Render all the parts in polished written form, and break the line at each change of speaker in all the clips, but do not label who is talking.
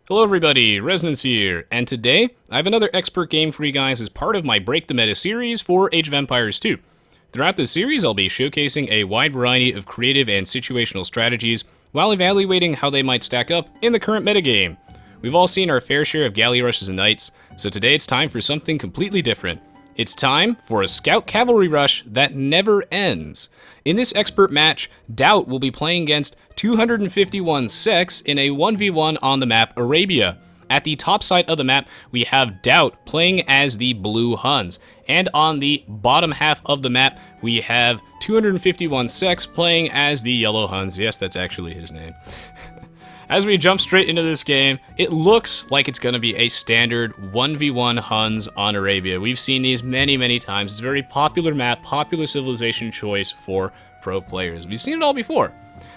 Hello everybody, Resonance here, and today I have another expert game for you guys as part of my Break the Meta series for Age of Empires 2. Throughout this series, I'll be showcasing a wide variety of creative and situational strategies while evaluating how they might stack up in the current metagame. We've all seen our fair share of galley rushes and knights, so today it's time for something completely different. It's time for a Scout Cavalry rush that never ends. In this expert match, DauT will be playing against 251 Sex in a 1v1 on the map Arabia. At the top side of the map, we have DauT playing as the blue Huns. And on the bottom half of the map, we have 251 Sex playing as the yellow Huns. Yes, that's actually his name. As we jump straight into this game, it looks like it's going to be a standard 1v1 Huns on Arabia. We've seen these many times. It's a very popular map, popular civilization choice for pro players. We've seen it all before.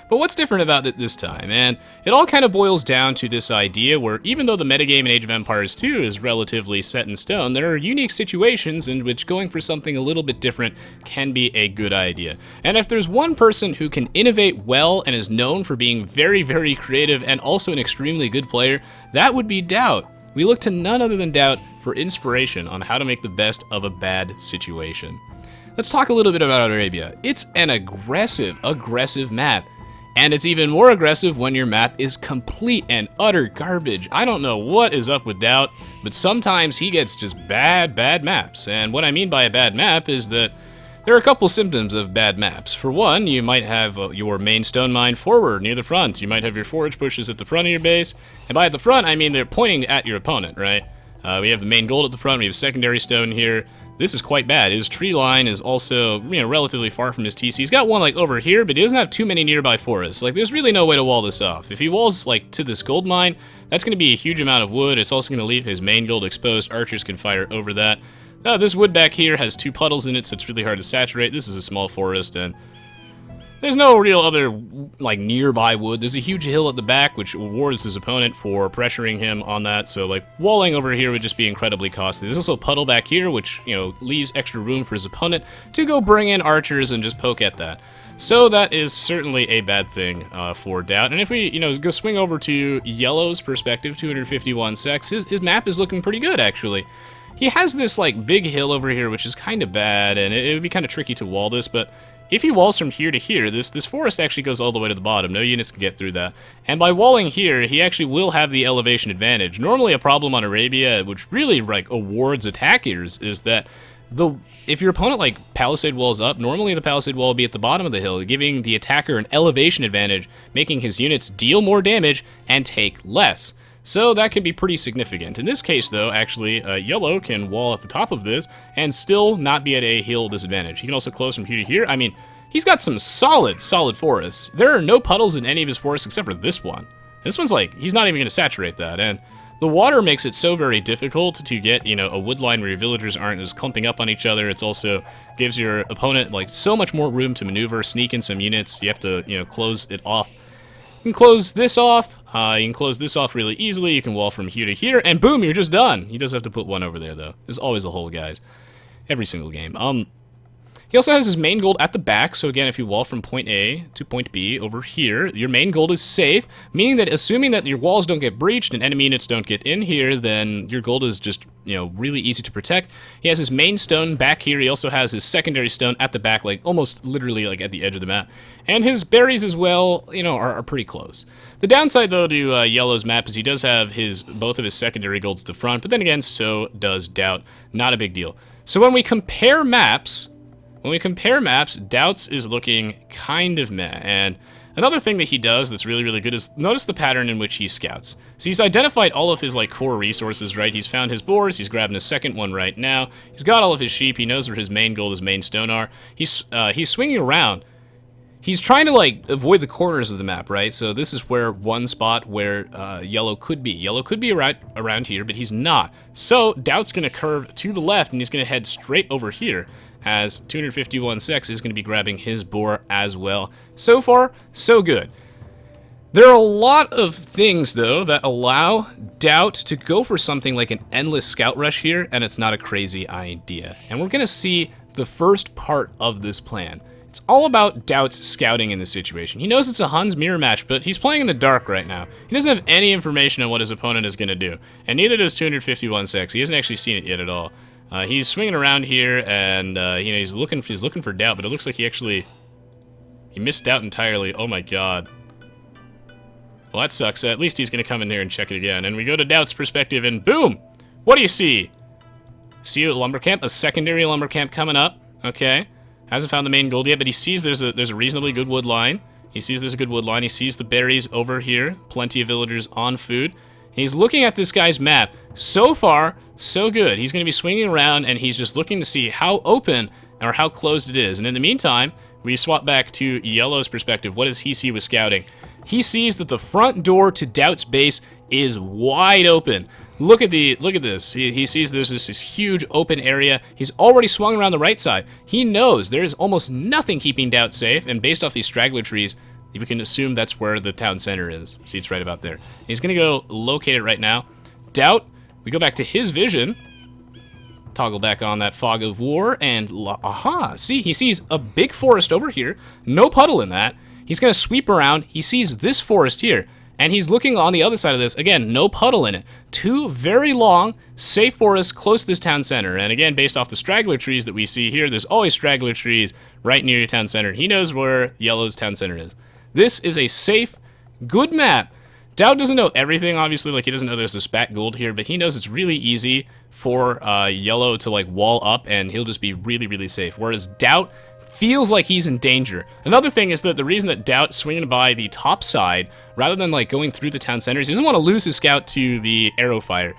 But what's different about it this time? And it all kind of boils down to this idea where even though the metagame in Age of Empires 2 is relatively set in stone, there are unique situations in which going for something a little bit different can be a good idea. And if there's one person who can innovate well and is known for being very creative and also an extremely good player, that would be DauT. We look to none other than DauT for inspiration on how to make the best of a bad situation. Let's talk a little bit about Arabia. It's an aggressive map. And it's even more aggressive when your map is complete and utter garbage. I don't know what is up with DauT, but sometimes he gets just bad maps. And what I mean by a bad map is that there are a couple symptoms of bad maps. For one, you might have your main stone mine forward near the front. You might have your forage pushes at the front of your base. And by at the front, I mean they're pointing at your opponent, right? We have the main gold at the front. We have secondary stone here. This is quite bad. His tree line is also, relatively far from his TC. He's got one, over here, but he doesn't have too many nearby forests. There's really no way to wall this off. If he walls, to this gold mine, that's going to be a huge amount of wood. It's also going to leave his main gold exposed. Archers can fire over that. This wood back here has 2 puddles in it, so it's really hard to saturate. This is a small forest, and there's no real other, nearby wood. There's a huge hill at the back, which rewards his opponent for pressuring him on that, so, walling over here would just be incredibly costly. There's also a puddle back here, which, leaves extra room for his opponent to go bring in archers and just poke at that. So that is certainly a bad thing for DauT. And if we, go swing over to Yellow's perspective, 251 Sex, his map is looking pretty good, actually. He has this, big hill over here, which is kind of bad, and it would be kind of tricky to wall this, but if he walls from here to here, this forest actually goes all the way to the bottom. No units can get through that. And by walling here, he actually will have the elevation advantage. Normally a problem on Arabia, which really awards attackers, is that if your opponent palisade walls up, normally the palisade wall will be at the bottom of the hill, giving the attacker an elevation advantage, making his units deal more damage and take less. So that can be pretty significant. In this case, though, actually, Yellow can wall at the top of this and still not be at a hill disadvantage. He can also close from here to here. I mean, he's got some solid forests. There are no puddles in any of his forests except for this one. This one's he's not even going to saturate that. And the water makes it so very difficult to get, a wood line where your villagers aren't just clumping up on each other. It's also gives your opponent, so much more room to maneuver, sneak in some units. You have to, close it off. You can close this off. You can close this off really easily. You can wall from here to here, and boom, you're just done. He does have to put one over there, though. There's always a hole, guys. Every single game. He also has his main gold at the back, so again, if you wall from point A to point B over here, your main gold is safe, meaning that assuming that your walls don't get breached and enemy units don't get in here, then your gold is just, really easy to protect. He has his main stone back here. He also has his secondary stone at the back, almost literally, at the edge of the map. And his berries as well, are pretty close. The downside, though, to Yellow's map is he does have both of his secondary golds at the front, but then again, so does DauT. Not a big deal. So when we compare maps, DauT's is looking kind of meh. And another thing that he does that's really good is notice the pattern in which he scouts. So he's identified all of his core resources, right? He's found his boars. He's grabbing his second one right now. He's got all of his sheep. He knows where his main gold, his main stone are. He's swinging around. He's trying to avoid the corners of the map, right? So this is where one spot where Yellow could be. Yellow could be around here, but he's not. So DauT's gonna curve to the left, and he's gonna head straight over here, as 251 Sex is gonna be grabbing his boar as well. So far, so good. There are a lot of things, though, that allow DauT to go for something like an endless scout rush here, and it's not a crazy idea. And we're gonna see the first part of this plan. It's all about DauT's scouting in this situation. He knows it's a Huns mirror match, but he's playing in the dark right now. He doesn't have any information on what his opponent is going to do, and neither does 251 Sex. He hasn't actually seen it yet at all. He's swinging around here, and you know, he's looking for DauT, but it looks like he missed DauT entirely. Oh my god. Well, that sucks. At least he's going to come in here and check it again. And we go to DauT's perspective, and boom! What do you see? See a lumber camp, a secondary lumber camp coming up. Okay. Hasn't found the main gold yet, but he sees there's a reasonably good wood line. He sees there's a good wood line. He sees the berries over here. Plenty of villagers on food. He's looking at this guy's map. So far, so good. He's going to be swinging around, and he's just looking to see how open or how closed it is. And in the meantime, we swap back to Yellow's perspective. What does he see with scouting? He sees that the front door to DauT's base is wide open. Look at this. He sees there's this huge open area. He's already swung around the right side. He knows there is almost nothing keeping DauT safe, and based off these straggler trees, we can assume that's where the town center is. See, it's right about there. He's gonna go locate it right now. DauT, we go back to his vision. Toggle back on that fog of war, and aha! See, he sees a big forest over here. No puddle in that. He's gonna sweep around. He sees this forest here. And he's looking on the other side of this. Again, no puddle in it. Two very long, safe forests close to this town center. And again, based off the straggler trees that we see here, there's always straggler trees right near your town center. He knows where Yellow's town center is. This is a safe, good map. DauT doesn't know everything, obviously. Like, he doesn't know there's a spat gold here, but he knows it's really easy for Yellow to, like, wall up, and he'll just be really, really safe. Whereas DauT feels like he's in danger. Another thing is that the reason that DauT's swinging by the top side, rather than like going through the town centers, he doesn't want to lose his scout to the arrow fire.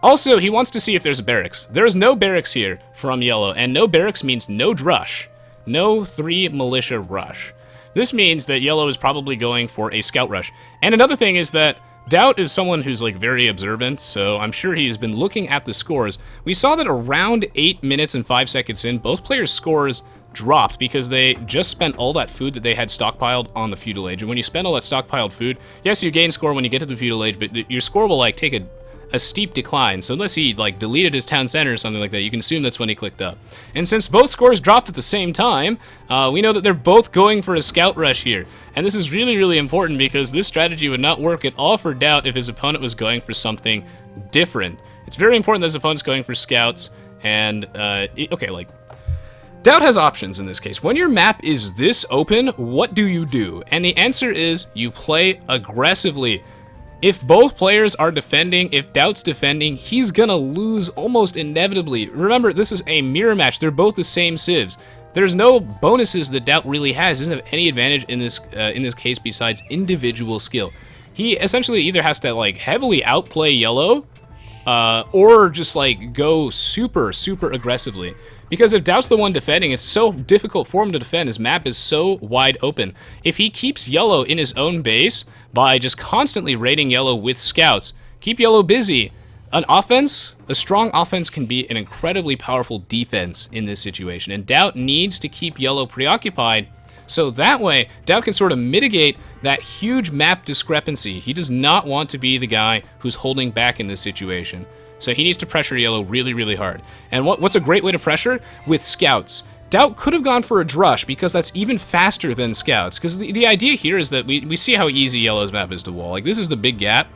Also, he wants to see if there's a barracks. There is no barracks here from Yellow, and no barracks means no drush. No 3 militia rush. This means that Yellow is probably going for a scout rush. And another thing is that DauT is someone who's like very observant, so I'm sure he's been looking at the scores. We saw that around 8 minutes and 5 seconds in, both players' scores dropped because they just spent all that food that they had stockpiled on the Feudal Age. And when you spend all that stockpiled food, yes, you gain score when you get to the Feudal Age, but your score will like take a steep decline. So unless he like deleted his town center or something like that, you can assume that's when he clicked up. And since both scores dropped at the same time, we know that they're both going for a scout rush here. And this is really, really important because this strategy would not work at all for DauT if his opponent was going for something different. It's very important that his opponent's going for scouts, and okay, like, DauT has options in this case. When your map is this open, what do you do? And the answer is you play aggressively. If both players are defending, if DauT's defending, he's gonna lose almost inevitably. Remember, this is a mirror match. They're both the same civs. There's no bonuses that DauT really has. He doesn't have any advantage in this case besides individual skill. He essentially either has to like heavily outplay Yellow, or just like go super, super aggressively. Because if DauT's the one defending, it's so difficult for him to defend. His map is so wide open. If he keeps Yellow in his own base by just constantly raiding Yellow with scouts, keep Yellow busy, a strong offense can be an incredibly powerful defense in this situation. And DauT needs to keep Yellow preoccupied, so that way DauT can sort of mitigate that huge map discrepancy. He does not want to be the guy who's holding back in this situation. So he needs to pressure Yellow really, really hard. And what's a great way to pressure? With scouts. DauT could have gone for a drush because that's even faster than scouts. Because the idea here is that we see how easy Yellow's map is to wall. Like, this is the big gap.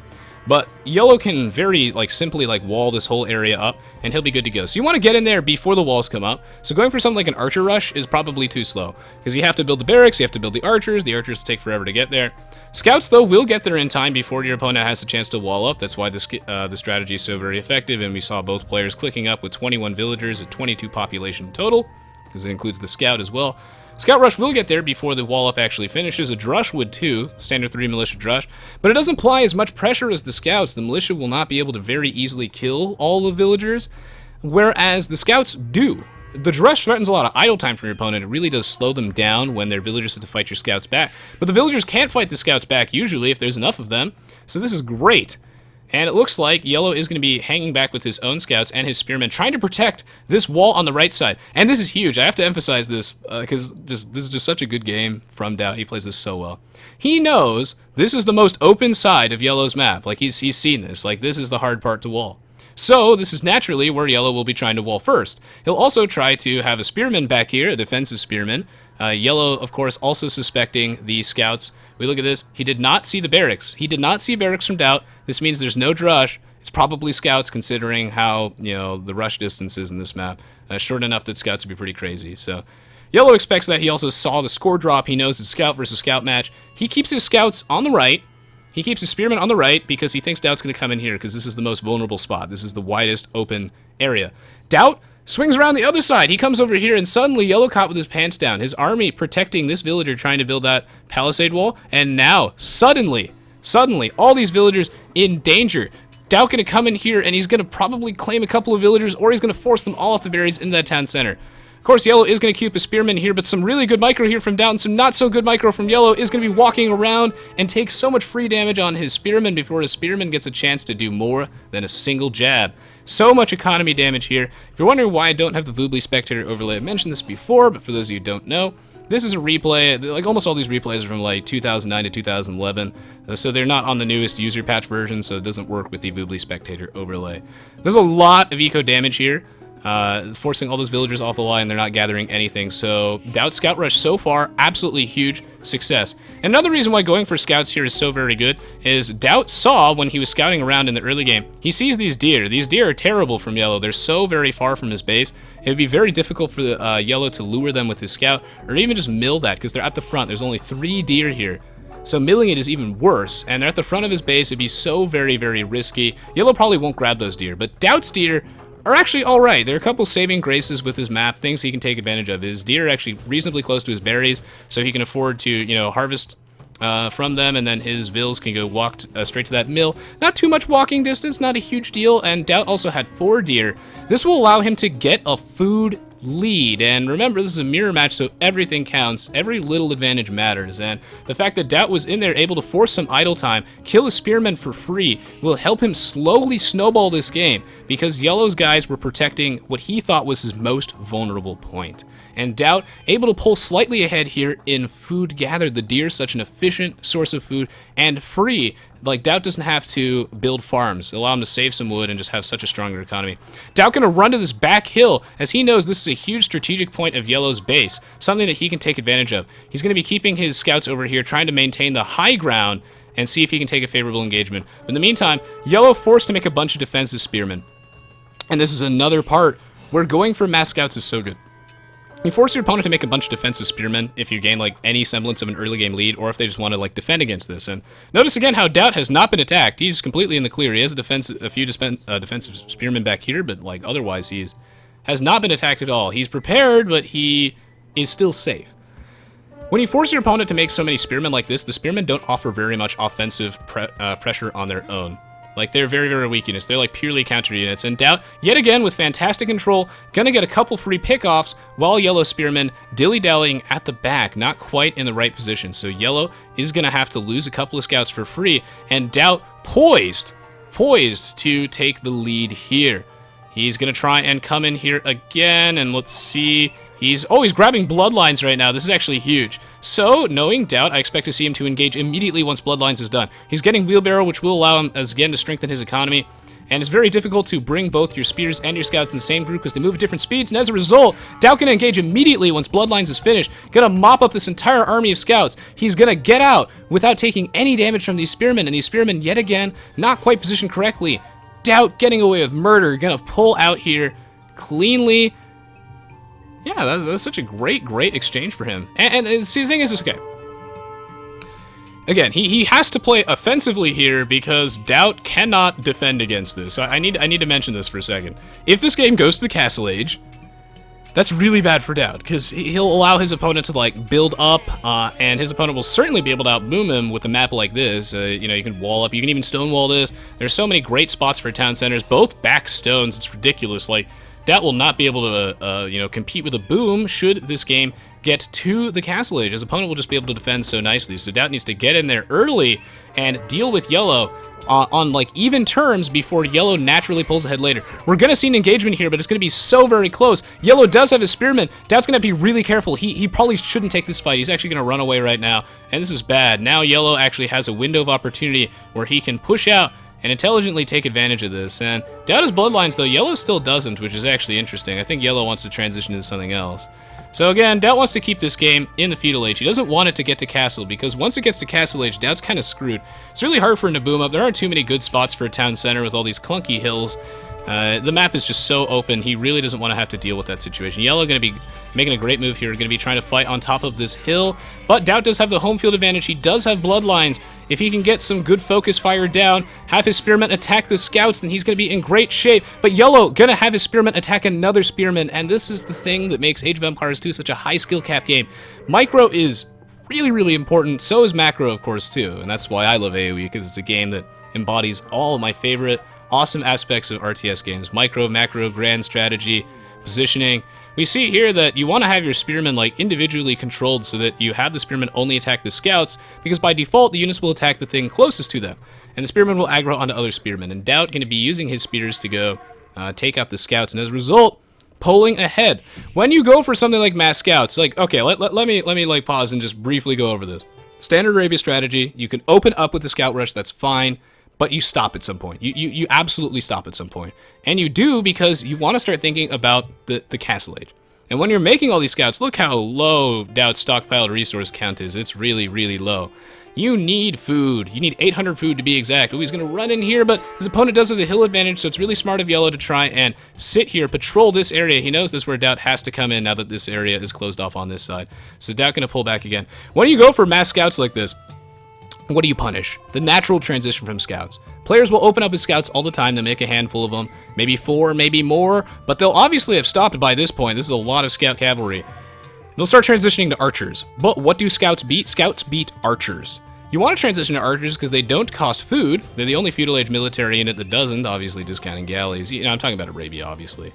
But Yellow can very simply wall this whole area up, and he'll be good to go. So you want to get in there before the walls come up. So going for something like an archer rush is probably too slow, because you have to build the barracks, you have to build the archers take forever to get there. Scouts, though, will get there in time before your opponent has a chance to wall up. That's why the strategy is so very effective, and we saw both players clicking up with 21 villagers at 22 population total, because it includes the scout as well. Scout Rush will get there before the wall up actually finishes. A Drush would too, standard 3 militia Drush, but it doesn't apply as much pressure as the scouts. The militia will not be able to very easily kill all the villagers, whereas the scouts do. The Drush threatens a lot of idle time from your opponent. It really does slow them down when their villagers have to fight your scouts back, but the villagers can't fight the scouts back usually if there's enough of them, so this is great. And it looks like Yellow is going to be hanging back with his own scouts and his spearmen, trying to protect this wall on the right side. And this is huge. I have to emphasize this, because this is just such a good game from DauT. He plays this so well. He knows this is the most open side of Yellow's map. Like, he's seen this. Like, this is the hard part to wall. So this is naturally where Yellow will be trying to wall first. He'll also try to have a spearman back here, a defensive spearman, Yellow, of course, also suspecting the scouts. We look at this. He did not see the barracks. He did not see barracks from DauT. This means there's no drush. It's probably scouts, considering how, the rush distance is in this map. Short enough that scouts would be pretty crazy. So Yellow expects that. He also saw the score drop. He knows it's scout versus scout match. He keeps his scouts on the right. He keeps his spearmen on the right because he thinks DauT's going to come in here because this is the most vulnerable spot. This is the widest open area. DauT swings around the other side. He comes over here, and suddenly Yellow caught with his pants down. His army protecting this villager trying to build that palisade wall, and now, suddenly, all these villagers in danger. DauT gonna come in here, and he's gonna probably claim a couple of villagers, or he's gonna force them all off the berries into that town center. Of course, Yellow is going to keep a spearman here, but some really good micro here from DauT and some not so good micro from Yellow is going to be walking around and take so much free damage on his spearman before his spearman gets a chance to do more than a single jab. So much economy damage here. If you're wondering why I don't have the Voobly Spectator overlay, I mentioned this before, but for those of you who don't know, this is a replay. Like almost all these replays are from like 2009 to 2011, so they're not on the newest user patch version, so it doesn't work with the Voobly Spectator overlay. There's a lot of eco damage here. Forcing all those villagers off the line, they're not gathering anything. So DauT Scout Rush so far, absolutely huge success. And another reason why going for scouts here is so very good is DauT saw when he was scouting around in the early game, he sees these deer. These deer are terrible from Yellow. They're so very far from his base. It would be very difficult for Yellow to lure them with his scout, or even just mill that, because they're at the front. There's only 3 deer here. So milling it is even worse, and they're at the front of his base. It'd be so very, very risky. Yellow probably won't grab those deer, but DauT's deer are actually alright. There are a couple saving graces with his map, things he can take advantage of. His deer are actually reasonably close to his berries, so he can afford to, harvest from them, and then his vills can go walk straight to that mill. Not too much walking distance, not a huge deal, and DauT also had 4 deer. This will allow him to get a food lead, and remember, this is a mirror match, so everything counts. Every little advantage matters, and the fact that DauT was in there able to force some idle time, kill his spearmen for free, will help him slowly snowball this game, because Yellow's guys were protecting what he thought was his most vulnerable point. And DauT able to pull slightly ahead here in food gathered. The deer, such an efficient source of food, and free. Like, DauT doesn't have to build farms, allow him to save some wood and just have such a stronger economy. DauT gonna run to this back hill, as he knows this is a huge strategic point of Yellow's base, something that he can take advantage of. He's gonna be keeping his scouts over here, trying to maintain the high ground and see if he can take a favorable engagement. But in the meantime, Yellow forced to make a bunch of defensive spearmen. And this is another part where going for mass scouts is so good. You force your opponent to make a bunch of defensive spearmen if you gain like any semblance of an early game lead, or if they just want to like defend against this. And notice again how DauT has not been attacked. He's completely in the clear. He has a few defensive spearmen back here, but like otherwise has not been attacked at all. He's prepared, but he is still safe. When you force your opponent to make so many spearmen like this, the spearmen don't offer very much offensive pressure on their own. Like, they're very, very weak units. They're like purely counter units. And DauT, yet again, with fantastic control, gonna get a couple free pickoffs while Yellow spearmen dilly-dallying at the back, not quite in the right position. So Yellow is gonna have to lose a couple of scouts for free, and DauT poised to take the lead here. He's gonna try and come in here again, and let's see. He's grabbing Bloodlines right now. This is actually huge. So, knowing DauT, I expect to see him to engage immediately once Bloodlines is done. He's getting Wheelbarrow, which will allow him, again, to strengthen his economy. And it's very difficult to bring both your spears and your scouts in the same group because they move at different speeds. And as a result, DauT can engage immediately once Bloodlines is finished. Gonna mop up this entire army of scouts. He's gonna get out without taking any damage from these spearmen. And these spearmen, yet again, not quite positioned correctly. DauT getting away with murder. Gonna pull out here cleanly. Yeah, that's such a great exchange for him. And see, the thing is, okay. Again, he has to play offensively here because DauT cannot defend against this. I need to mention this for a second. If this game goes to the Castle Age, that's really bad for DauT because he'll allow his opponent to like build up, and his opponent will certainly be able to outboom him with a map like this. You can wall up, you can even stonewall this. There's so many great spots for town centers, both back stones. It's ridiculous. Like, DauT will not be able to, compete with a boom should this game get to the Castle Age. His opponent will just be able to defend so nicely. So DauT needs to get in there early and deal with Yellow on like even terms before Yellow naturally pulls ahead later. We're gonna see an engagement here, but it's gonna be so very close. Yellow does have his spearmen. DauT's gonna be really careful. He probably shouldn't take this fight. He's actually gonna run away right now, and this is bad. Now Yellow actually has a window of opportunity where he can push out and intelligently take advantage of this. And DauT has Bloodlines, though Yellow still doesn't, which is actually interesting. I think Yellow wants to transition into something else. So again, DauT wants to keep this game in the Feudal Age. He doesn't want it to get to Castle, because once it gets to Castle Age, DauT's kind of screwed. It's really hard for him to boom up. There aren't too many good spots for a town center with all these clunky hills. The map is just so open, he really doesn't want to have to deal with that situation. Yellow going to be making a great move here, going to be trying to fight on top of this hill, but DauT does have the home field advantage. He does have bloodlines. If he can get some good focus fire down, have his spearmen attack the scouts, then he's going to be in great shape. But Yellow going to have his spearmen attack another spearman, and this is the thing that makes Age of Empires 2 such a high skill cap game. Micro is really, really important. So is macro, of course, too, and that's why I love AoE, because it's a game that embodies all of my favorite awesome aspects of RTS games. Micro, macro, grand strategy, positioning. We see here that you want to have your spearmen like individually controlled so that you have the spearmen only attack the scouts, because by default the units will attack the thing closest to them, and the spearmen will aggro onto other spearmen. And DauT going to be using his spears to go take out the scouts, and as a result, pulling ahead. When you go for something like mass scouts, like, okay, let me like pause and just briefly go over this. Standard Arabia strategy, you can open up with the scout rush, that's fine. But you stop at some point. You absolutely stop at some point. And you do because you want to start thinking about the Castle Age. And when you're making all these scouts, look how low DauT's stockpiled resource count is. It's really, really low. You need food. You need 800 food to be exact. Oh, he's going to run in here, but his opponent does have the hill advantage, so it's really smart of Yellow to try and sit here, patrol this area. He knows this is where DauT has to come in now that this area is closed off on this side. So DauT going to pull back again. When you go for mass scouts like this, what do you punish? The natural transition from scouts. Players will open up as scouts all the time. They make a handful of them, maybe 4, maybe more, but they'll obviously have stopped by this point. This is a lot of Scout Cavalry. They'll start transitioning to archers. But what do scouts beat? Scouts beat archers. You want to transition to archers because they don't cost food. They're the only Feudal Age military unit that doesn't, obviously discounting galleys. You know, I'm talking about Arabia, obviously.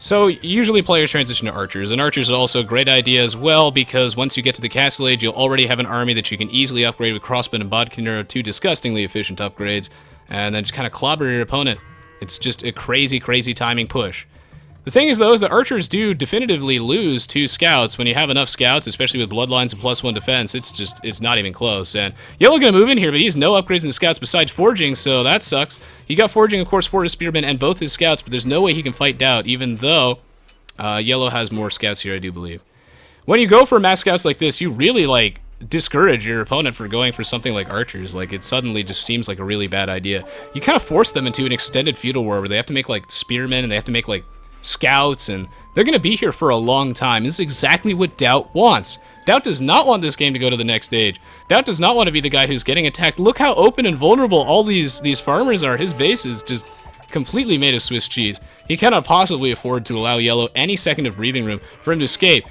So usually players transition to archers, and archers are also a great idea as well, because once you get to the Castle Age, you'll already have an army that you can easily upgrade with crossbow and bodkin, 2 disgustingly efficient upgrades, and then just kind of clobber your opponent. It's just a crazy, crazy timing push. The thing is, though, is that archers do definitively lose to scouts. When you have enough scouts, especially with bloodlines and +1 defense, it's not even close. And Yellow gonna move in here, but he has no upgrades in the scouts besides forging, so that sucks. He got forging, of course, for his spearmen and both his scouts, but there's no way he can fight DauT, even though Yellow has more scouts here, I do believe. When you go for mass scouts like this, you really, like, discourage your opponent for going for something like archers. Like, it suddenly just seems like a really bad idea. You kind of force them into an extended feudal war where they have to make, like, spearmen, and they have to make, like, scouts, and they're going to be here for a long time. This is exactly what DauT wants. DauT does not want this game to go to the next stage. DauT does not want to be the guy who's getting attacked. Look how open and vulnerable all these farmers are. His base is just completely made of Swiss cheese. He cannot possibly afford to allow Yellow any second of breathing room for him to escape.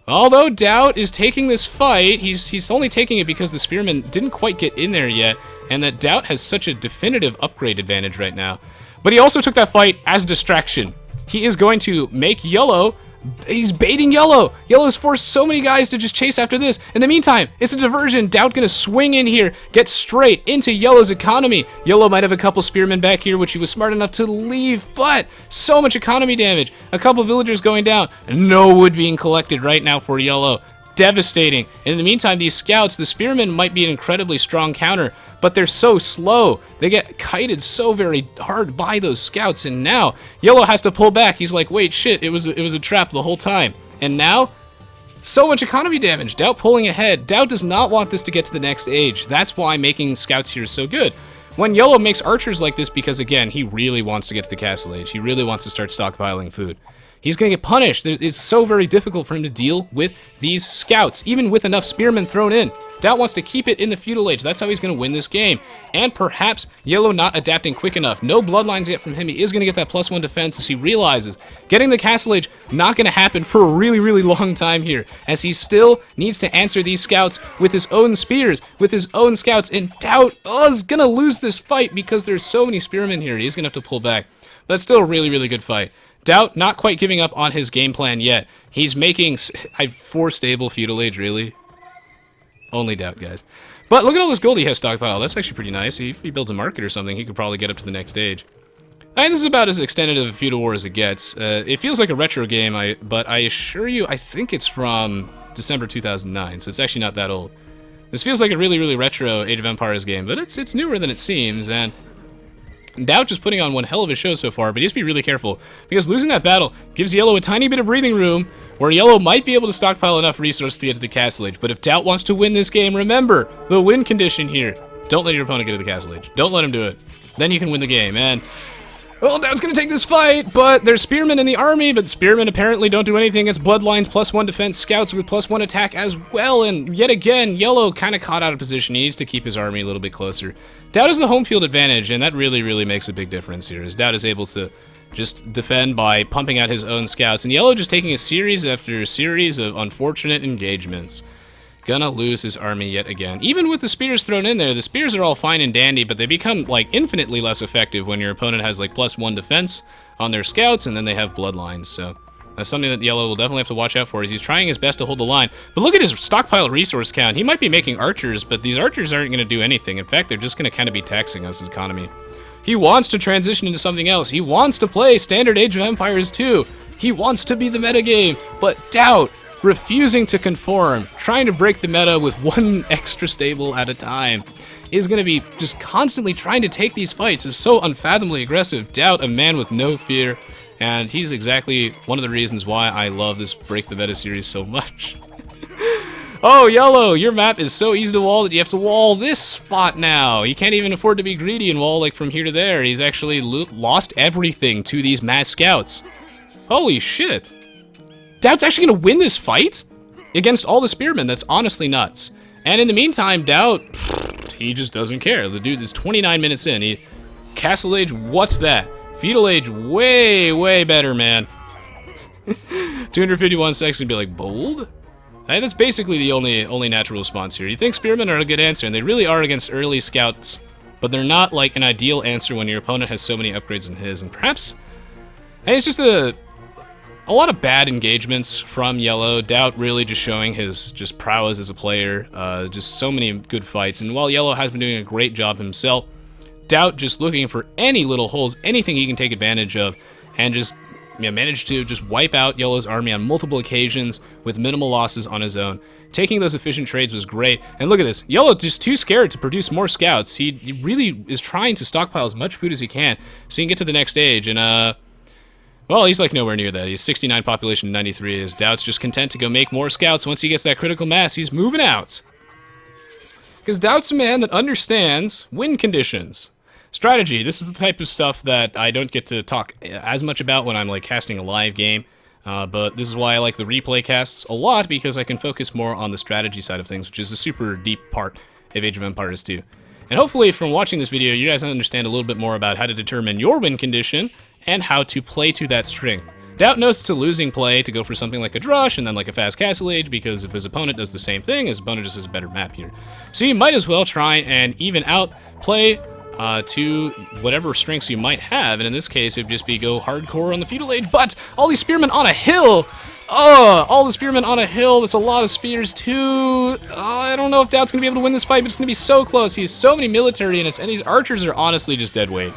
Although DauT is taking this fight, he's only taking it because the spearmen didn't quite get in there yet, and that DauT has such a definitive upgrade advantage right now. But he also took that fight as a distraction. He is going to make Yellow, he's baiting Yellow. Yellow's forced so many guys to just chase after this. In the meantime, it's a diversion. DauT gonna swing in here, get straight into Yellow's economy. Yellow might have a couple spearmen back here, which he was smart enough to leave, but so much economy damage. A couple villagers going down. No wood being collected right now for Yellow. Devastating. In the meantime, these scouts, the spearmen might be an incredibly strong counter, but they're so slow. They get kited so very hard by those scouts, and now Yellow has to pull back. He's like, wait, shit, it was a trap the whole time. And now, so much economy damage. DauT pulling ahead. DauT does not want this to get to the next age. That's why making scouts here is so good. When Yellow makes archers like this, because again, he really wants to get to the Castle Age. He really wants to start stockpiling food. He's going to get punished. It's so very difficult for him to deal with these scouts, even with enough spearmen thrown in. DauT wants to keep it in the Feudal Age. That's how he's going to win this game. And perhaps Yellow not adapting quick enough. No bloodlines yet from him. He is going to get that +1 defense as he realizes getting the Castle Age not going to happen for a really, really long time here, as he still needs to answer these scouts with his own spears, with his own scouts. And DauT is going to lose this fight because there's so many spearmen here. He's going to have to pull back. But it's still a really, really good fight. DauT not quite giving up on his game plan yet. He's making 4 stable Feudal Age, really. Only DauT, guys. But look at all this gold he has stockpiled. That's actually pretty nice. If he builds a market or something, he could probably get up to the next stage. I think this is about as extended of a Feudal War as it gets. It feels like a retro game, but I assure you, I think it's from December 2009, so it's actually not that old. This feels like a really, really retro Age of Empires game, but it's newer than it seems, and DauT just putting on one hell of a show so far, but he has to be really careful, because losing that battle gives Yellow a tiny bit of breathing room where Yellow might be able to stockpile enough resources to get to the Castle Age. But if DauT wants to win this game, remember the win condition here. Don't let your opponent get to the Castle Age. Don't let him do it. Then you can win the game. And, well, DauT's going to take this fight, but there's Spearmen in the army, but Spearmen apparently don't do anything against Bloodlines, +1 defense, Scouts with +1 attack as well. And yet again, Yellow kind of caught out of position. He needs to keep his army a little bit closer. DauT has the home field advantage, and that really, really makes a big difference here, as DauT is able to just defend by pumping out his own scouts, and Yellow just taking a series after a series of unfortunate engagements. Gonna lose his army yet again. Even with the spears thrown in there, the spears are all fine and dandy, but they become, like, infinitely less effective when your opponent has, like, +1 defense on their scouts, and then they have bloodlines, so that's something that Yellow will definitely have to watch out for, as he's trying his best to hold the line. But look at his stockpile resource count. He might be making archers, but these archers aren't going to do anything. In fact, they're just going to kind of be taxing us economy. He wants to transition into something else. He wants to play Standard Age of Empires 2. He wants to be the metagame, but DauT, refusing to conform, trying to break the meta with one extra stable at a time, is going to be just constantly trying to take these fights. Is so unfathomably aggressive. DauT, a man with no fear, and he's exactly one of the reasons why I love this Break the Meta series so much. Oh, Yellow, your map is so easy to wall that you have to wall this spot now. You can't even afford to be greedy and wall like from here to there. He's actually lost everything to these mass scouts. Holy shit. DauT's actually going to win this fight against all the spearmen. That's honestly nuts. And in the meantime, DauT, he just doesn't care. The dude is 29 minutes in. Castle Age, what's that? Feudal Age, way, way better, man. 251 seconds and be like, bold? Hey, that's basically the only natural response here. You think spearmen are a good answer, and they really are against early scouts, but they're not like an ideal answer when your opponent has so many upgrades in his. And perhaps, and it's just a lot of bad engagements from Yellow. DauT really just showing his just prowess as a player. Just so many good fights. And while Yellow has been doing a great job himself, DauT just looking for any little holes, anything he can take advantage of, and just managed to just wipe out Yellow's army on multiple occasions with minimal losses on his own. Taking those efficient trades was great. And look at this. Yellow just too scared to produce more scouts. He really is trying to stockpile as much food as he can so he can get to the next stage. And, well, he's like nowhere near that. He's 69 population, 93. His DauT's just content to go make more scouts. Once he gets that critical mass, he's moving out. Because DauT's a man that understands win conditions. Strategy, this is the type of stuff that I don't get to talk as much about when I'm like casting a live game, but this is why I like the replay casts a lot, because I can focus more on the strategy side of things, which is a super deep part of Age of Empires 2. And hopefully from watching this video, you guys understand a little bit more about how to determine your win condition and how to play to that strength. DauT knows it's a losing play to go for something like a Drush and then like a fast Castle Age, because if his opponent does the same thing, his opponent just has a better map here. So you might as well try and even out play to whatever strengths you might have, and in this case, it would just be go hardcore on the Feudal Age, but all these spearmen on a hill! Oh, all the spearmen on a hill, that's a lot of spears too. I don't know if DauT's gonna be able to win this fight, but it's gonna be so close. He has so many military units, and these archers are honestly just dead weight.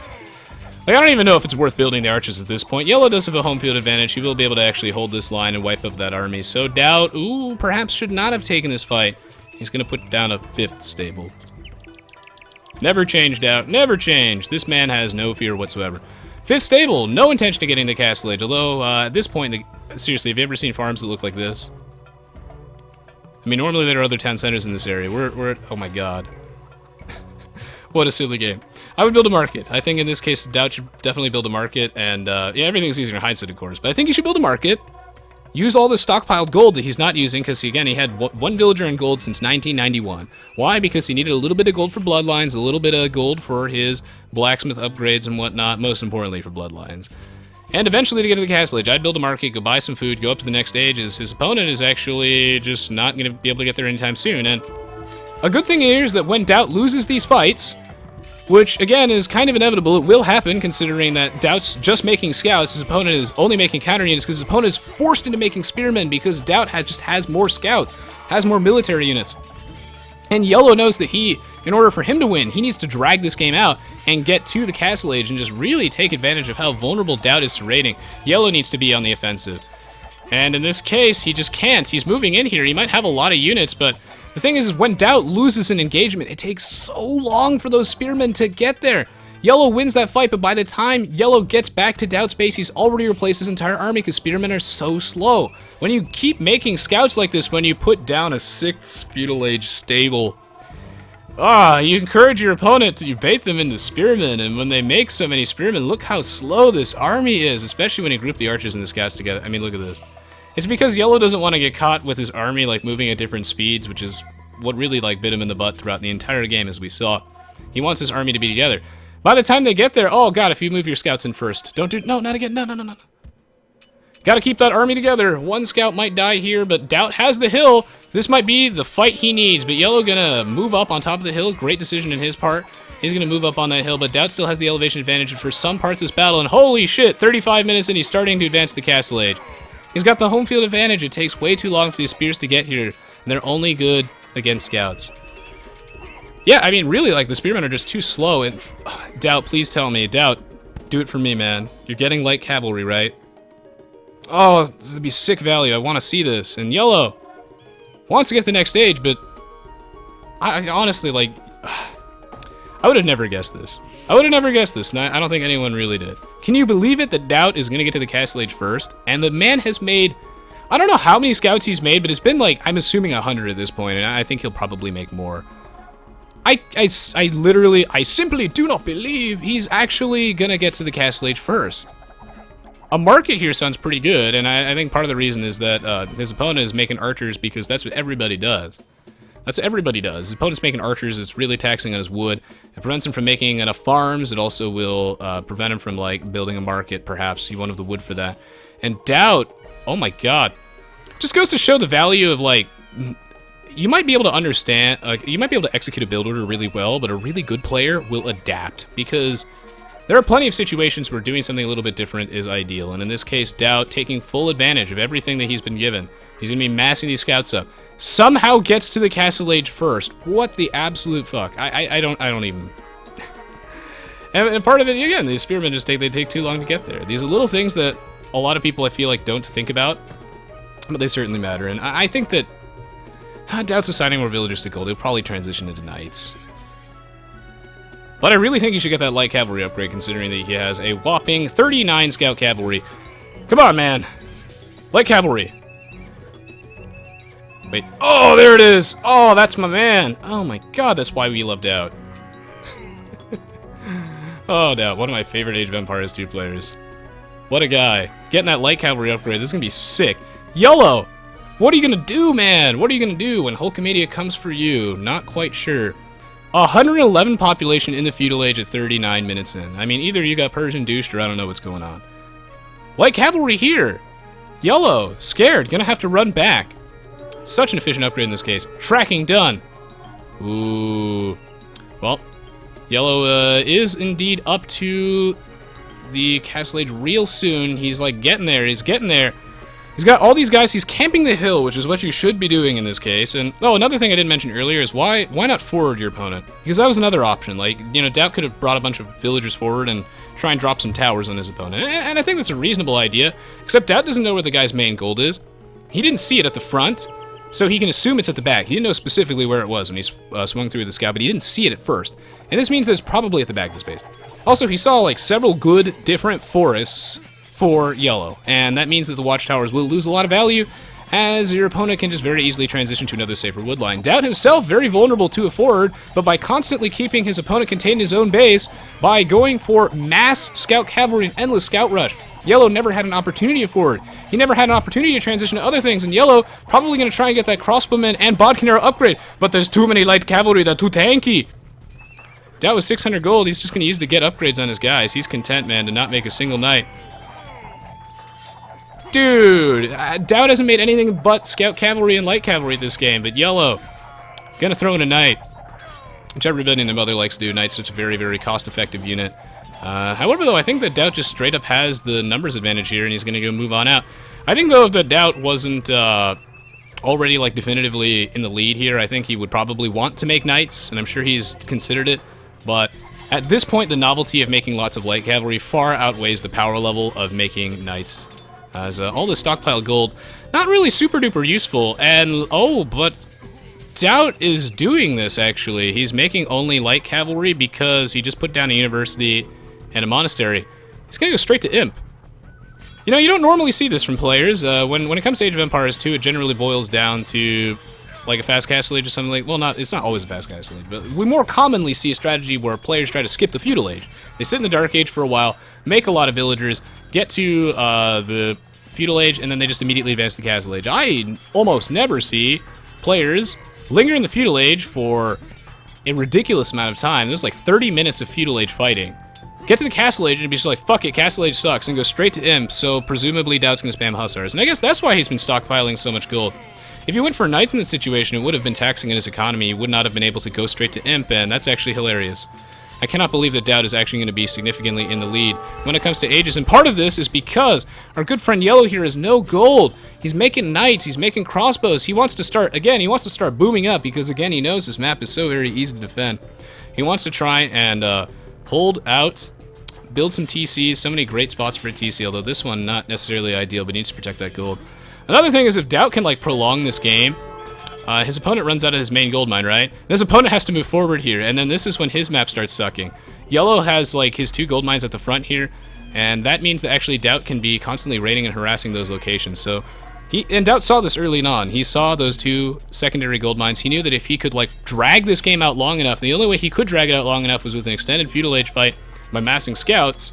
Like, I don't even know if it's worth building the archers at this point. Yellow does have a home field advantage. He will be able to actually hold this line and wipe up that army, so DauT, ooh, perhaps should not have taken this fight. He's gonna put down a 5th stable. Never change, DauT. Never change. This man has no fear whatsoever. 5th stable. No intention of getting the Castle Age. Although, at this point, seriously, have you ever seen farms that look like this? I mean, normally there are other town centers in this area. We're at, oh my god. What a silly game. I would build a market. I think in this case, DauT should definitely build a market. And, yeah, everything's easier in hindsight, of course. But I think you should build a market. Use all this stockpiled gold that he's not using, because, again, he had one villager in gold since 1991. Why? Because he needed a little bit of gold for bloodlines, a little bit of gold for his blacksmith upgrades and whatnot, most importantly for bloodlines. And eventually to get to the Castle Age, I'd build a market, go buy some food, go up to the next stage, as his opponent is actually just not going to be able to get there anytime soon. And a good thing here is that when DauT loses these fights, which, again, is kind of inevitable. It will happen, considering that DauT's just making scouts. His opponent is only making counter units, because his opponent is forced into making spearmen, because DauT just has more scouts, has more military units. And Yellow knows that in order for him to win, he needs to drag this game out and get to the Castle Age and just really take advantage of how vulnerable DauT is to raiding. Yellow needs to be on the offensive. And in this case, he just can't. He's moving in here. He might have a lot of units, but the thing is when DauT loses an engagement, it takes so long for those spearmen to get there. Yellow wins that fight, but by the time Yellow gets back to DauT's base, he's already replaced his entire army because spearmen are so slow. When you keep making scouts like this, when you put down a 6th Feudal Age stable, you encourage your opponent to bait them into spearmen, and when they make so many spearmen, look how slow this army is, especially when you group the archers and the scouts together. I mean, look at this. It's because Yellow doesn't want to get caught with his army, like, moving at different speeds, which is what really, like, bit him in the butt throughout the entire game, as we saw. He wants his army to be together. By the time they get there, oh god, if you move your scouts in first. Don't do, no, not again, no. Gotta keep that army together. One scout might die here, but DauT has the hill. This might be the fight he needs, but Yellow gonna move up on top of the hill. Great decision in his part. He's gonna move up on that hill, but DauT still has the elevation advantage for some parts of this battle, and holy shit, 35 minutes and he's starting to advance the Castle Age. He's got the home field advantage. It takes way too long for these spears to get here, and they're only good against scouts. Yeah, I mean, really, like, the spearmen are just too slow, and DauT, please tell me. DauT, do it for me, man. You're getting light cavalry, right? Oh, this would be sick value. I want to see this. And Yellow wants to get the next stage, but I honestly, like, I would have never guessed this. I would have never guessed this, and I don't think anyone really did. Can you believe it that DauT is going to get to the Castle Age first? And the man has made, I don't know how many scouts he's made, but it's been, like, I'm assuming 100 at this point, and I think he'll probably make more. I simply do not believe he's actually gonna get to the Castle Age first. A market here sounds pretty good, and I think part of the reason is that his opponent is making archers because that's what everybody does. That's what everybody does. His opponent's making archers, it's really taxing on his wood. It prevents him from making enough farms, it also will prevent him from, like, building a market, perhaps. He won't have the wood for that. And DauT, oh my god. Just goes to show the value of, like, you might be able to understand, you might be able to execute a build order really well, but a really good player will adapt, because there are plenty of situations where doing something a little bit different is ideal, and in this case, DauT, taking full advantage of everything that he's been given, he's going to be massing these scouts up, somehow gets to the Castle Age first. What the absolute fuck? I don't even... and part of it, again, these spearmen just they take too long to get there. These are little things that a lot of people, I feel like, don't think about, but they certainly matter, and I think that DauT's assigning more villagers to gold. He'll probably transition into knights. But I really think he should get that light cavalry upgrade, considering that he has a whopping 39 Scout Cavalry. Come on, man. Light cavalry. Wait. Oh, there it is. Oh, that's my man. Oh my god, that's why we love DauT. Oh, DauT, one of my favorite Age of Empires 2 players. What a guy. Getting that light cavalry upgrade, this is going to be sick. Yellow! What are you gonna do, man? What are you gonna do when Hulkamania comes for you? Not quite sure. 111 population in the Feudal Age at 39 minutes in. I mean, either you got Persian douched or I don't know what's going on. Light cavalry here. Yellow, scared, gonna have to run back. Such an efficient upgrade in this case. Tracking done. Ooh. Well, Yellow is indeed up to the Castle Age real soon. He's like getting there. He's getting there. He's got all these guys, he's camping the hill, which is what you should be doing in this case. And, oh, another thing I didn't mention earlier is why not forward your opponent? Because that was another option. Like, you know, DauT could have brought a bunch of villagers forward and try and drop some towers on his opponent. And I think that's a reasonable idea, except DauT doesn't know where the guy's main gold is. He didn't see it at the front, so he can assume it's at the back. He didn't know specifically where it was when he swung through the scout, but he didn't see it at first. And this means that it's probably at the back of his base. Also, he saw, like, several good, different forests for Yellow, and that means that the watchtowers will lose a lot of value, as your opponent can just very easily transition to another safer wood line. DauT himself very vulnerable to a forward, but by constantly keeping his opponent contained in his own base, by going for mass Scout Cavalry and endless Scout Rush, Yellow never had an opportunity to forward. He never had an opportunity to transition to other things, and Yellow probably going to try and get that crossbowman and bodkin arrow upgrade, but there's too many light cavalry, they're too tanky. DauT with 600 gold, he's just going to use to get upgrades on his guys. He's content, man, to not make a single knight. Dude, DauT hasn't made anything but Scout Cavalry and Light Cavalry this game, but Yellow, gonna throw in a Knight. Which everybody and their mother likes to do. Knight's such a very, very cost-effective unit. However, though, I think that DauT just straight up has the numbers advantage here, and he's gonna go move on out. I think, though, if the DauT wasn't already, like, definitively in the lead here, I think he would probably want to make Knights, and I'm sure he's considered it, but at this point, the novelty of making lots of Light Cavalry far outweighs the power level of making Knights. As all this stockpile gold, not really super duper useful, and oh, but DauT is doing this, actually. He's making only light cavalry because he just put down a university and a monastery. He's gonna go straight to Imp. You know, you don't normally see this from players. When it comes to Age of Empires 2, it generally boils down to like a fast castle age or something like, well, it's not always a fast castle age, but we more commonly see a strategy where players try to skip the Feudal Age. They sit in the Dark Age for a while, make a lot of villagers, get to the Feudal Age, and then they just immediately advance to the Castle Age. I almost never see players linger in the Feudal Age for a ridiculous amount of time. There's like 30 minutes of Feudal Age fighting. Get to the Castle Age and be just like, fuck it, Castle Age sucks, and go straight to Imp, so presumably DauT's gonna spam Hussars. And I guess that's why he's been stockpiling so much gold. If he went for Knights in this situation, it would have been taxing in his economy. He would not have been able to go straight to Imp, and that's actually hilarious. I cannot believe that DauT is actually going to be significantly in the lead when it comes to ages, and part of this is because our good friend Yellow here has no gold. He's making Knights, he's making crossbows. He wants to start booming up, because again, he knows this map is so very easy to defend. He wants to try and hold out, build some TCs, so many great spots for a TC, although this one not necessarily ideal, but needs to protect that gold. Another thing is if DauT can like prolong this game, his opponent runs out of his main gold mine, right? And his opponent has to move forward here, and then this is when his map starts sucking. Yellow has like his 2 gold mines at the front here, and that means that actually DauT can be constantly raiding and harassing those locations. So and DauT saw this early on. He saw those 2 secondary gold mines. He knew that if he could like drag this game out long enough, and the only way he could drag it out long enough was with an extended Feudal Age fight by massing scouts,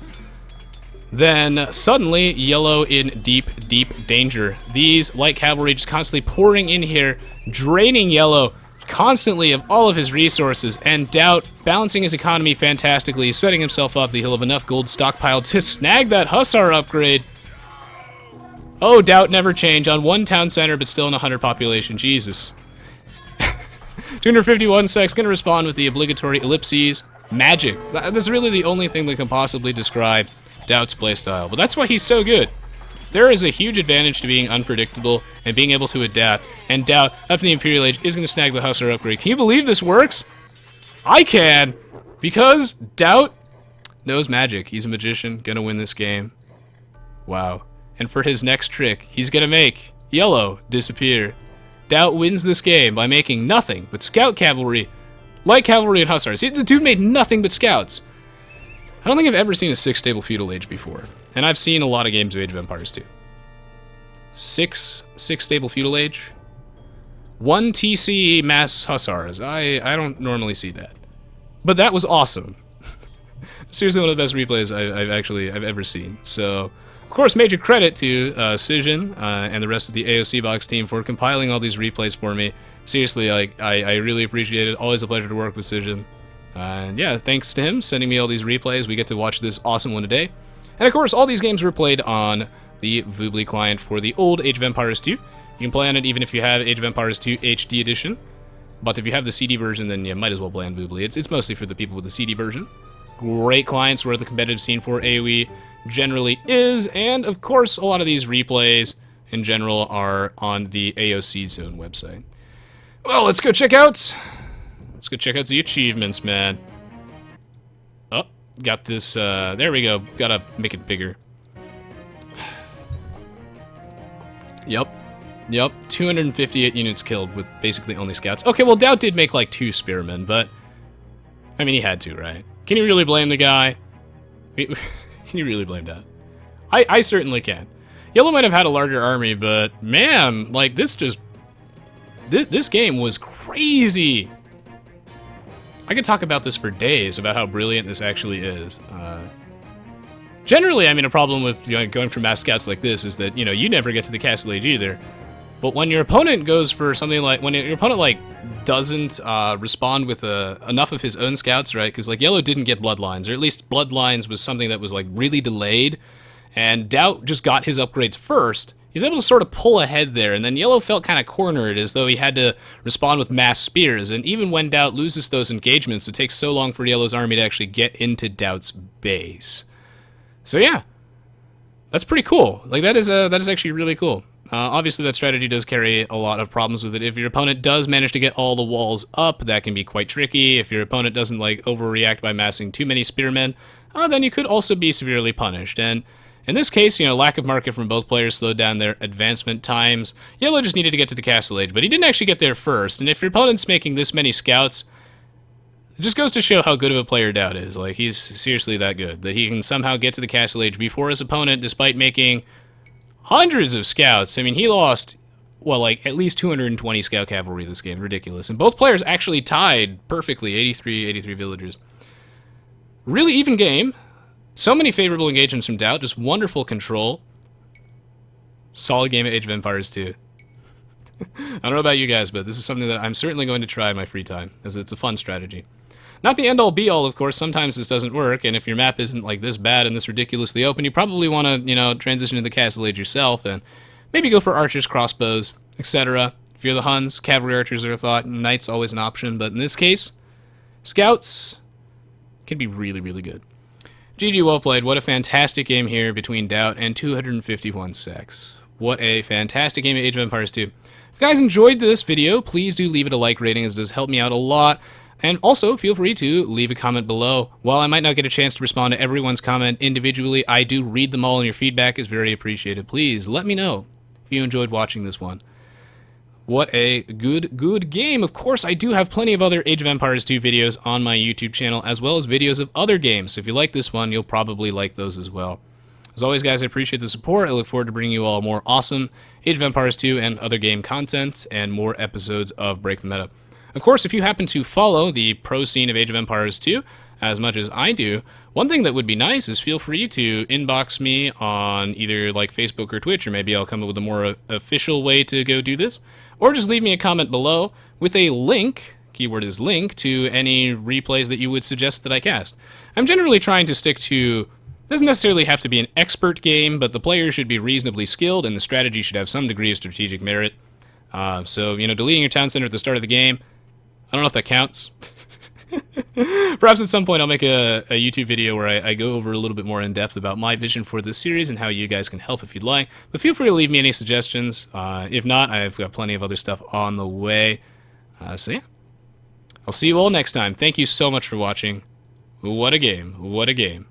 then suddenly Yellow in deep, deep danger. These light cavalry just constantly pouring in here, draining Yellow constantly of all of his resources, and DauT balancing his economy fantastically, setting himself up that he'll have enough gold stockpiled to snag that Hussar upgrade. Oh, DauT never change on 1 town center, but still in 100 population. Jesus. 251 secs, gonna respond with the obligatory ellipses. Magic. That's really the only thing that can possibly describe DauT's playstyle, but that's why he's so good. There is a huge advantage to being unpredictable and being able to adapt, and DauT, up in the Imperial Age, is going to snag the Hussar upgrade. Can you believe this works? I can, because DauT knows magic. He's a magician, gonna win this game. Wow. And for his next trick, he's gonna make Yellow disappear. DauT wins this game by making nothing but Scout Cavalry, Light Cavalry, and Hussars. See, the dude made nothing but Scouts. I don't think I've ever seen a 6-stable Feudal Age before, and I've seen a lot of games of Age of Empires 2. 6-stable Feudal Age, 1 TC mass Hussars. I don't normally see that, but that was awesome. Seriously, one of the best replays I've ever seen. So, of course, major credit to Cision and the rest of the AOC Box team for compiling all these replays for me. Seriously, I really appreciate it. Always a pleasure to work with Cision. And yeah, thanks to him sending me all these replays. We get to watch this awesome one today. And of course, all these games were played on the Voobly client for the old Age of Empires 2. You can play on it even if you have Age of Empires 2 HD edition. But if you have the CD version, then you might as well play on Voobly. It's mostly for the people with the CD version. Great clients where the competitive scene for AoE generally is. And of course, a lot of these replays in general are on the AOC Zone website. Well, let's go check out the achievements, man. Oh, got this, there we go. Gotta make it bigger. Yep, 258 units killed with basically only scouts. Okay, well, DauT did make like 2 spearmen, but, I mean, he had to, right? Can you really blame the guy? Can you really blame DauT? I certainly can. Yellow might have had a larger army, but, man, like, this game was crazy. I could talk about this for days, about how brilliant this actually is. Generally, I mean, a problem with going for mass scouts like this is that, you never get to the Castle Age either. But when your opponent goes for something like, when your opponent, like, doesn't respond with enough of his own scouts, right? Because, like, Yellow didn't get Bloodlines, or at least Bloodlines was something that was, like, really delayed. And DauT just got his upgrades first. He was able to sort of pull ahead there, and then Yellow felt kind of cornered as though he had to respond with mass spears, and even when DauT loses those engagements, it takes so long for Yellow's army to actually get into DauT's base. So yeah, that's pretty cool. Like, that is actually really cool. Obviously, that strategy does carry a lot of problems with it. If your opponent does manage to get all the walls up, that can be quite tricky. If your opponent doesn't, like, overreact by massing too many spearmen, then you could also be severely punished. And In this case, lack of market from both players slowed down their advancement times. Yellow just needed to get to the Castle Age, but he didn't actually get there first. And if your opponent's making this many scouts, it just goes to show how good of a player DauT is. Like, he's seriously that good, that he can somehow get to the Castle Age before his opponent, despite making hundreds of scouts. I mean, he lost, well, like, at least 220 Scout Cavalry this game. Ridiculous. And both players actually tied perfectly, 83 villagers. Really even game. So many favorable engagements from DauT, just wonderful control. Solid game of Age of Empires 2. I don't know about you guys, but this is something that I'm certainly going to try in my free time, as it's a fun strategy. Not the end-all be-all, of course. Sometimes this doesn't work, and if your map isn't like this bad and this ridiculously open, you probably want to, transition to the Castle Age yourself, and maybe go for archers, crossbows, etc. If you're the Huns, cavalry archers are a thought, knights always an option, but in this case, scouts can be really, really good. GG, well played. What a fantastic game here between DauT and 251 secs. What a fantastic game of Age of Empires 2. If you guys enjoyed this video, please do leave it a like rating, as it does help me out a lot. And also, feel free to leave a comment below. While I might not get a chance to respond to everyone's comment individually, I do read them all, and your feedback is very appreciated. Please let me know if you enjoyed watching this one. What a good game. Of course, I do have plenty of other Age of Empires 2 videos on my YouTube channel, as well as videos of other games. So if you like this one, you'll probably like those as well. As always, guys, I appreciate the support. I look forward to bringing you all more awesome Age of Empires 2 and other game content, and more episodes of Break the Meta. Of course, if you happen to follow the pro scene of Age of Empires 2 as much as I do, one thing that would be nice is feel free to inbox me on either like Facebook or Twitch, or maybe I'll come up with a more official way to go do this, or just leave me a comment below with a link, keyword is link, to any replays that you would suggest that I cast. I'm generally trying to stick to, doesn't necessarily have to be an expert game, but the players should be reasonably skilled and the strategy should have some degree of strategic merit. So, deleting your town center at the start of the game, I don't know if that counts. Perhaps at some point I'll make a YouTube video where I go over a little bit more in depth about my vision for this series and how you guys can help if you'd like. But feel free to leave me any suggestions. If not, I've got plenty of other stuff on the way. So yeah, I'll see you all next time. Thank you so much for watching. What a game. What a game.